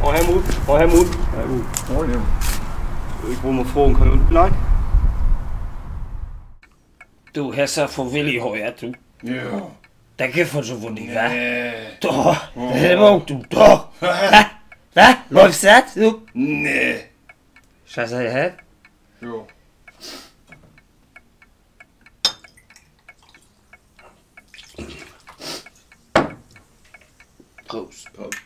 Og Helmut. Og Helmut. Ich wollte mal fragen, kann ich unten bleiben? Du hast ja von Willi heuer, du. Ja. Der geht von so wundig, wa? Nee. Doch, das ist immer du, doch. Was? Läufst du das, du? Nee. Scheiße, hä? Jo. Prost. Prost.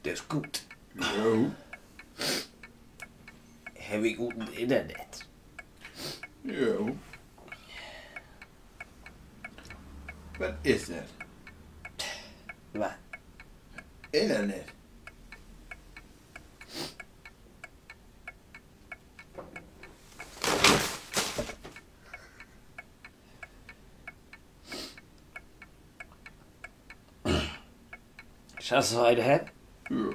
Das ist gut. Jo. Hab ich guten Internet. Jo. Was ist das? Was? Internet. Schaust du heute, hä? Ja.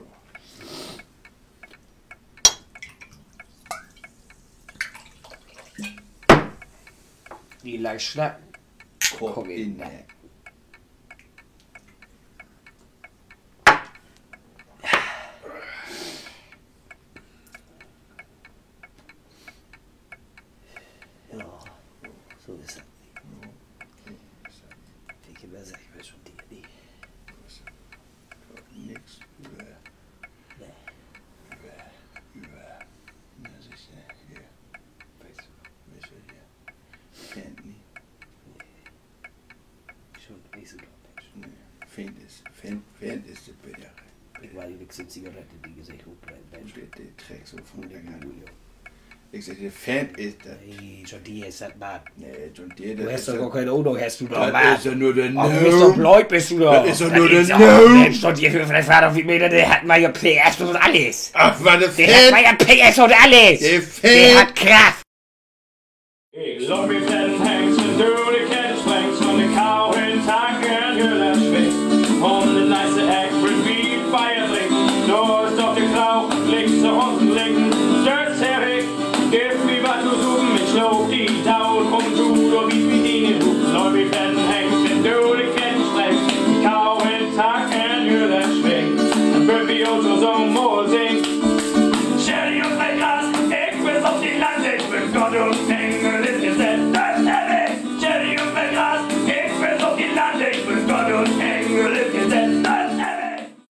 Wie lang schnacken? Komm in der. Ja, so ist es. Ich immer sagen, ich weiß schon die nie. Nix über. Nee. Über. Das ist ja hier. Weißt du hier? Kennt nie. Schon nicht so Mensch. Nee. Fährt ist die Bittere. Ich war die nächste Zigarette, die gesagt hochbrennt. Und der trägt so von der Gang. Julio. Ich sag, der Fan ist das. Hey, schon die ist das, Mann. Nee, schon der, Du das hast ist doch gar doch. keine Ahnung, hast du doch, Das Mann. ist ja nur der Oh, du bist doch No. bläut, bist du doch. Das ist doch nur der doch- No. Mensch, doch die für das Vater wie Meter, der hat mal ja PS und alles. Ach, war der Der hat mal Fan. ja PS und alles. Der Der Fan. hat Kraft. Ik loop in den Hengsten, du die Kette springst und die Kau in Tagen Güller schwingt. Und den nice Egg bringt wie Feier trinken. Du ist doch die Klau, links zu unten linken. Stürzt herig, gib mir was zu suchen, ich schluck die Tau.